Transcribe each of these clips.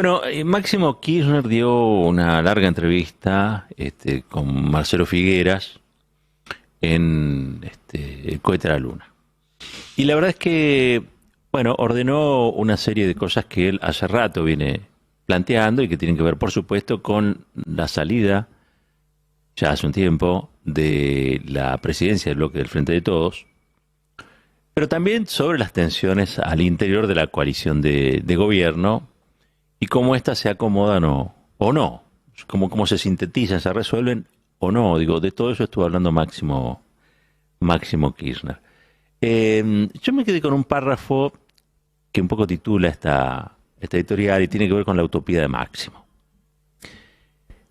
Bueno, Máximo Kirchner dio una larga entrevista con Marcelo Figueras en El cohete a la luna. Y la verdad es que, bueno, ordenó una serie de cosas que él hace rato viene planteando y que tienen que ver, por supuesto, con la salida, ya hace un tiempo, de la presidencia del bloque del Frente de Todos, pero también sobre las tensiones al interior de la coalición de gobierno y cómo éstas se acomodan o no, cómo se sintetizan, se resuelven o no. Digo, de todo eso estuvo hablando Máximo Kirchner. Yo me quedé con un párrafo que un poco titula esta editorial y tiene que ver con la utopía de Máximo.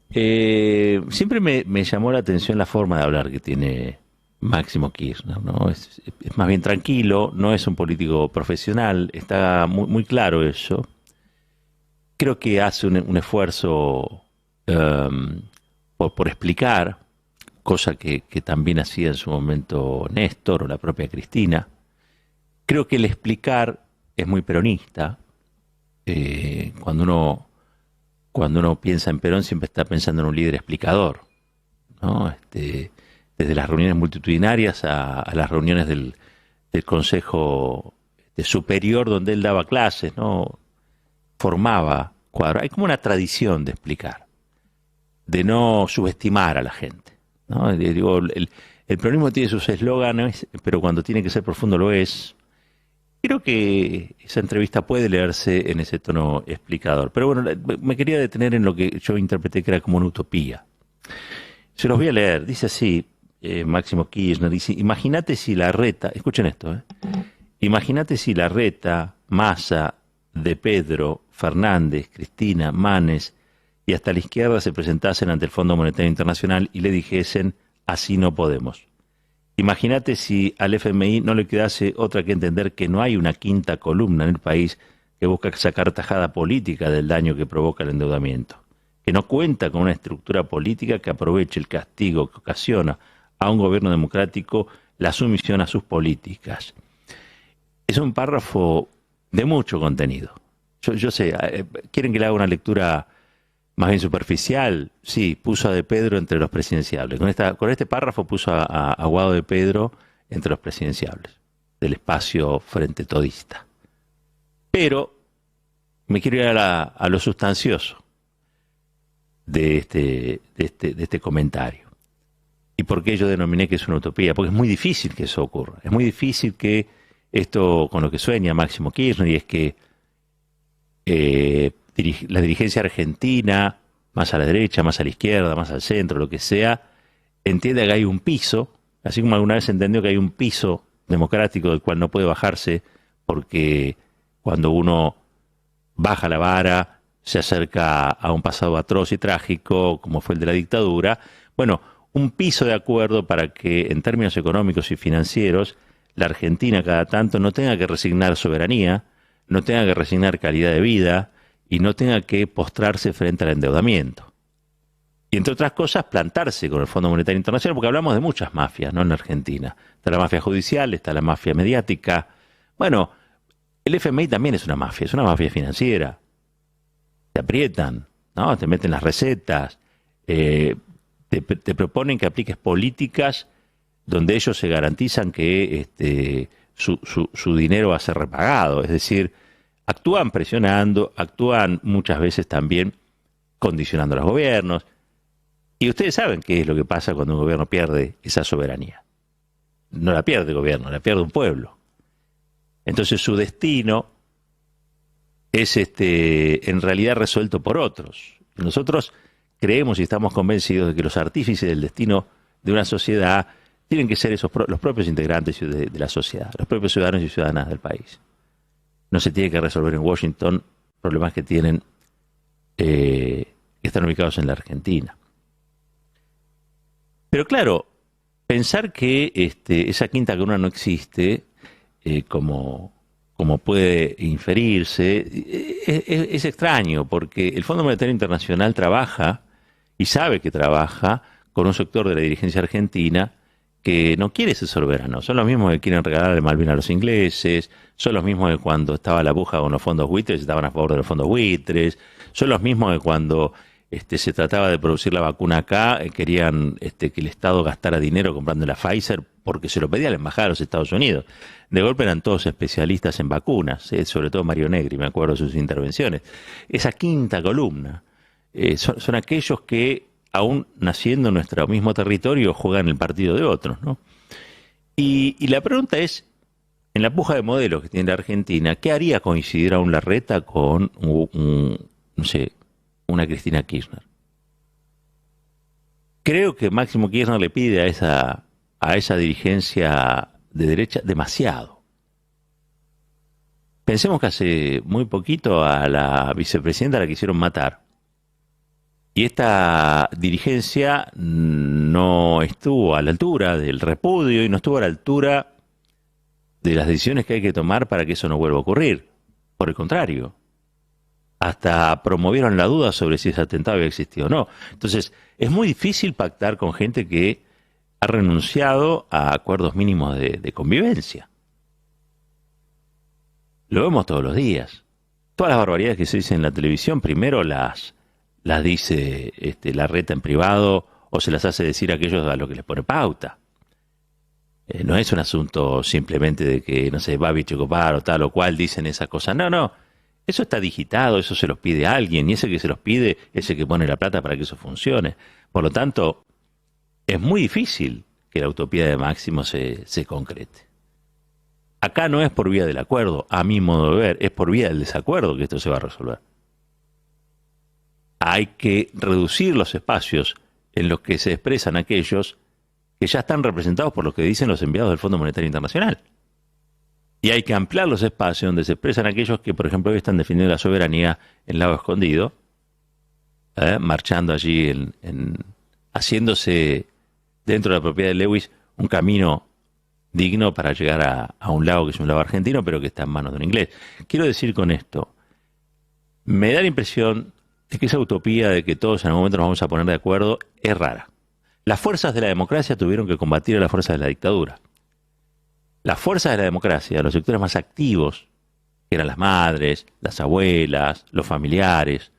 Siempre me llamó la atención la forma de hablar que tiene Máximo Kirchner, ¿no? Es más bien tranquilo, no es un político profesional, está muy claro eso. Creo que hace un esfuerzo por explicar, cosa que también hacía en su momento Néstor o la propia Cristina. Creo que el explicar es muy peronista. Cuando uno piensa en Perón siempre está pensando en un líder explicador, ¿no? Desde las reuniones multitudinarias a las reuniones del Consejo Superior donde él daba clases, ¿no? Formaba cuadros. Hay como una tradición de explicar, de no subestimar a la gente, ¿no? Digo, el peronismo tiene sus eslóganes, pero cuando tiene que ser profundo lo es. Creo que esa entrevista puede leerse en ese tono explicador. Pero bueno, me quería detener en lo que yo interpreté que era como una utopía. Se los voy a leer. Dice así, Máximo Kirchner, dice, imagínate si Larreta, escuchen esto, imagínate si Larreta, Massa, De Pedro, Fernández, Cristina, Manes y hasta la izquierda se presentasen ante el Fondo Monetario Internacional y le dijesen, así no podemos. Imagínate si al FMI no le quedase otra que entender que no hay una quinta columna en el país que busca sacar tajada política del daño que provoca el endeudamiento, que no cuenta con una estructura política que aproveche el castigo que ocasiona a un gobierno democrático la sumisión a sus políticas. Es un párrafo de mucho contenido. Yo sé, ¿quieren que le haga una lectura más bien superficial? Sí, puso a De Pedro entre los presidenciables. Con este párrafo puso a Guado de Pedro entre los presidenciables del espacio frente todista. Pero me quiero ir a lo sustancioso de este comentario. ¿Y por qué yo denominé que es una utopía? Porque es muy difícil que eso ocurra. Es muy difícil que esto con lo que sueña Máximo Kirchner, y es que la dirigencia argentina, más a la derecha, más a la izquierda, más al centro, lo que sea, entienda que hay un piso, así como alguna vez entendió que hay un piso democrático del cual no puede bajarse, porque cuando uno baja la vara se acerca a un pasado atroz y trágico, como fue el de la dictadura. Bueno, un piso de acuerdo para que en términos económicos y financieros la Argentina cada tanto no tenga que resignar soberanía, no tenga que resignar calidad de vida y no tenga que postrarse frente al endeudamiento. Y entre otras cosas, plantarse con el Fondo Monetario Internacional, porque hablamos de muchas mafias, ¿no? En Argentina. Está la mafia judicial, está la mafia mediática. Bueno, el FMI también es una mafia financiera. Te aprietan, ¿no? Te meten las recetas, te proponen que apliques políticas donde ellos se garantizan que su dinero va a ser repagado. Es decir, actúan presionando, actúan muchas veces también condicionando a los gobiernos. Y ustedes saben qué es lo que pasa cuando un gobierno pierde esa soberanía. No la pierde el gobierno, la pierde un pueblo. Entonces su destino es en realidad resuelto por otros. Nosotros creemos y estamos convencidos de que los artífices del destino de una sociedad tienen que ser los propios integrantes de la sociedad, los propios ciudadanos y ciudadanas del país. No se tiene que resolver en Washington problemas que están ubicados en la Argentina. Pero claro, pensar que esa quinta columna no existe, como puede inferirse, es extraño, porque el Fondo Monetario Internacional trabaja, y sabe que trabaja, con un sector de la dirigencia argentina que no quiere ser soberano. Son los mismos que quieren regalarle Malvinas a los ingleses, son los mismos que cuando estaba la puja con los fondos buitres estaban a favor de los fondos buitres, son los mismos que cuando se trataba de producir la vacuna acá, querían que el Estado gastara dinero comprando la Pfizer porque se lo pedía la Embajada de los Estados Unidos. De golpe eran todos especialistas en vacunas, sobre todo Mario Negri, me acuerdo de sus intervenciones. Esa quinta columna son aquellos que, aún naciendo en nuestro mismo territorio, juegan el partido de otros, ¿no? Y la pregunta es, en la puja de modelos que tiene la Argentina, ¿qué haría coincidir a un Larreta con, no sé, una Cristina Kirchner? Creo que Máximo Kirchner le pide a esa dirigencia de derecha demasiado. Pensemos que hace muy poquito a la vicepresidenta la quisieron matar. Y esta dirigencia no estuvo a la altura del repudio y no estuvo a la altura de las decisiones que hay que tomar para que eso no vuelva a ocurrir. Por el contrario, hasta promovieron la duda sobre si ese atentado había existido o no. Entonces, es muy difícil pactar con gente que ha renunciado a acuerdos mínimos de convivencia. Lo vemos todos los días. Todas las barbaridades que se dicen en la televisión, primero las dice Larreta en privado o se las hace decir a aquellos a los que les pone pauta. No es un asunto simplemente de que, no sé, Babi Checopar o tal o cual dicen esas cosas. No, no. Eso está digitado, eso se los pide a alguien y ese que se los pide es el que pone la plata para que eso funcione. Por lo tanto, es muy difícil que la utopía de Máximo se concrete. Acá no es por vía del acuerdo, a mi modo de ver, es por vía del desacuerdo que esto se va a resolver. Hay que reducir los espacios en los que se expresan aquellos que ya están representados por lo que dicen los enviados del Fondo Monetario Internacional. Y hay que ampliar los espacios donde se expresan aquellos que, por ejemplo, hoy están defendiendo la soberanía en Lago Escondido, marchando allí, haciéndose dentro de la propiedad de Lewis un camino digno para llegar a un lago que es un lago argentino, pero que está en manos de un inglés. Quiero decir con esto, me da la impresión de que esa utopía de que todos en algún momento nos vamos a poner de acuerdo es rara. Las fuerzas de la democracia tuvieron que combatir a las fuerzas de la dictadura. Las fuerzas de la democracia, los sectores más activos, que eran las madres, las abuelas, los familiares,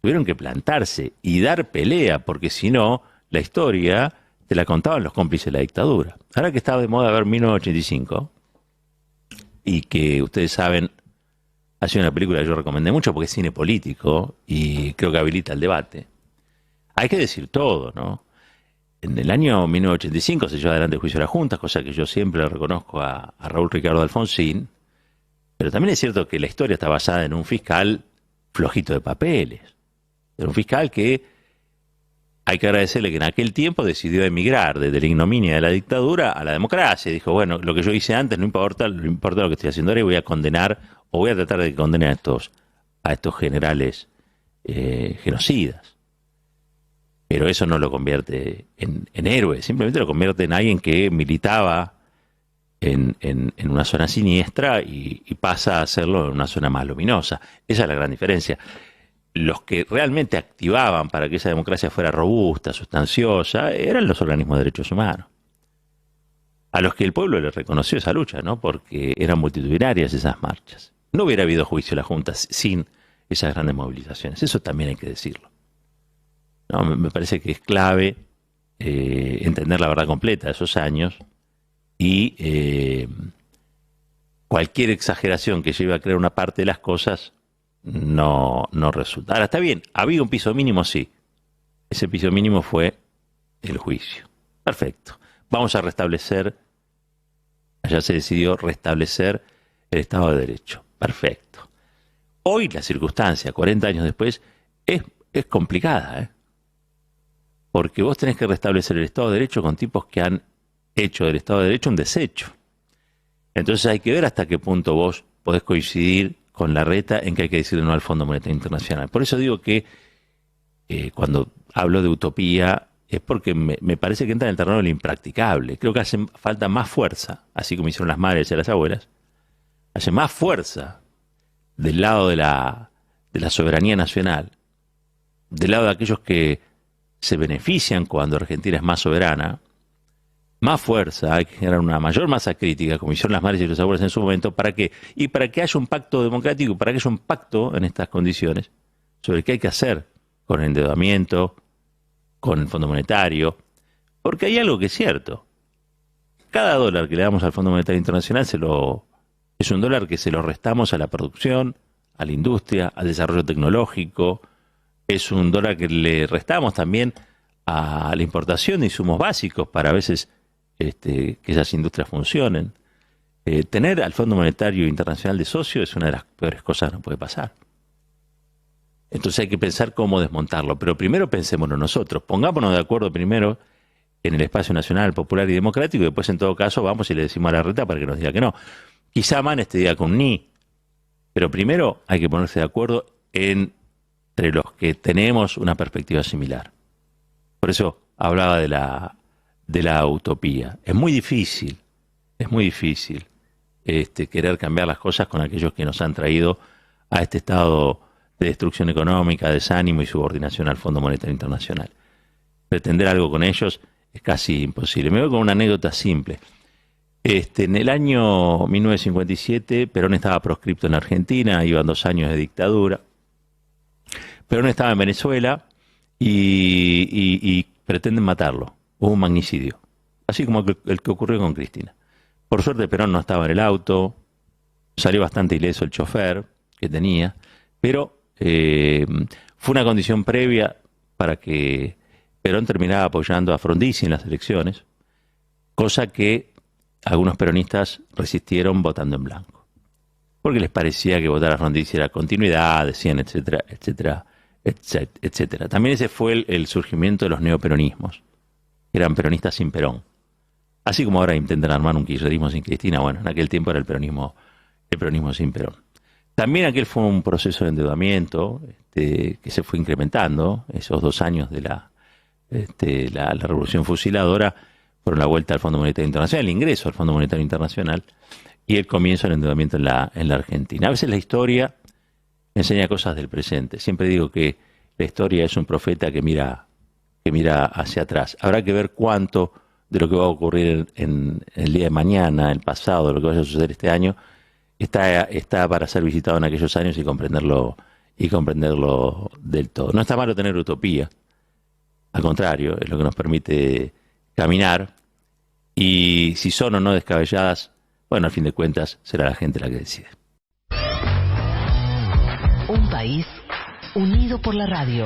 tuvieron que plantarse y dar pelea, porque si no, la historia te la contaban los cómplices de la dictadura. Ahora que estaba de moda ver 1985, y que ustedes saben, ha sido una película que yo recomendé mucho porque es cine político y creo que habilita el debate. Hay que decir todo, ¿no? En el año 1985 se llevó adelante el juicio de las juntas, cosa que yo siempre le reconozco a Raúl Ricardo Alfonsín, pero también es cierto que la historia está basada en un fiscal flojito de papeles, en un fiscal que hay que agradecerle que en aquel tiempo decidió emigrar desde la ignominia de la dictadura a la democracia. Dijo, bueno, lo que yo hice antes no importa lo que estoy haciendo ahora y voy a condenar, o voy a tratar de condenar a estos generales genocidas. Pero eso no lo convierte en héroe, simplemente lo convierte en alguien que militaba en una zona siniestra y pasa a hacerlo en una zona más luminosa. Esa es la gran diferencia. Los que realmente activaban para que esa democracia fuera robusta, sustanciosa, eran los organismos de derechos humanos. A los que el pueblo le reconoció esa lucha, ¿no? Porque eran multitudinarias esas marchas. No hubiera habido juicio de las juntas sin esas grandes movilizaciones. Eso también hay que decirlo. ¿No? Me parece que es clave entender la verdad completa de esos años y cualquier exageración que lleve a creer una parte de las cosas no resulta. Ahora, está bien, había un piso mínimo, sí. Ese piso mínimo fue el juicio. Perfecto. Vamos a restablecer, allá se decidió restablecer el Estado de Derecho. Perfecto. Hoy la circunstancia, 40 años después, es complicada, ¿eh? Porque vos tenés que restablecer el Estado de Derecho con tipos que han hecho del Estado de Derecho un desecho. Entonces hay que ver hasta qué punto vos podés coincidir con Larreta en que hay que decirle no al Fondo Monetario Internacional. Por eso digo que cuando hablo de utopía es porque me parece que entra en el terreno de lo impracticable. Creo que hace falta más fuerza, así como hicieron las madres y las abuelas, hace más fuerza del lado de la soberanía nacional, del lado de aquellos que se benefician cuando Argentina es más soberana, más fuerza, hay que generar una mayor masa crítica, como hicieron las madres y los abuelos en su momento, ¿para qué? Y para que haya un pacto democrático, para que haya un pacto en estas condiciones sobre qué hay que hacer con el endeudamiento, con el Fondo Monetario, porque hay algo que es cierto. Cada dólar que le damos al Fondo Monetario Internacional es un dólar que se lo restamos a la producción, a la industria, al desarrollo tecnológico, es un dólar que le restamos también a la importación de insumos básicos para a veces que esas industrias funcionen. Tener al Fondo Monetario Internacional de socio es una de las peores cosas que nos puede pasar. Entonces hay que pensar cómo desmontarlo. Pero primero pensémonos nosotros. Pongámonos de acuerdo primero en el espacio nacional, popular y democrático, y después en todo caso vamos y le decimos a la reta para que nos diga que no. Quizá Man este día con ni, pero primero hay que ponerse de acuerdo entre los que tenemos una perspectiva similar. Por eso hablaba de la utopía. Es muy difícil querer cambiar las cosas con aquellos que nos han traído a este estado de destrucción económica, desánimo y subordinación al Fondo Monetario Internacional. Pretender algo con ellos es casi imposible. Me voy con una anécdota simple. En el año 1957, Perón estaba proscripto en Argentina, iban 2 años de dictadura. Perón estaba en Venezuela y pretenden matarlo. Hubo un magnicidio, así como el que ocurrió con Cristina. Por suerte Perón no estaba en el auto, salió bastante ileso el chofer que tenía, pero fue una condición previa para que Perón terminara apoyando a Frondizi en las elecciones, cosa que algunos peronistas resistieron votando en blanco, porque les parecía que votar a Frondizi era continuidad, decían, etcétera, etcétera, etcétera. También ese fue el surgimiento de los neoperonismos, que eran peronistas sin Perón. Así como ahora intentan armar un kirchnerismo sin Cristina, bueno, en aquel tiempo era el peronismo sin Perón. También aquel fue un proceso de endeudamiento que se fue incrementando. Esos 2 años de la revolución fusiladora fueron la vuelta al Fondo Monetario Internacional, el ingreso al Fondo Monetario Internacional y el comienzo del endeudamiento en la Argentina. A veces la historia enseña cosas del presente. Siempre digo que la historia es un profeta que mira hacia atrás. Habrá que ver cuánto de lo que va a ocurrir en el día de mañana, el pasado, lo que vaya a suceder este año, está para ser visitado en aquellos años y comprenderlo del todo. No está malo tener utopía, al contrario, es lo que nos permite caminar, y si son o no descabelladas, bueno, al fin de cuentas será la gente la que decide. Un país unido por la radio.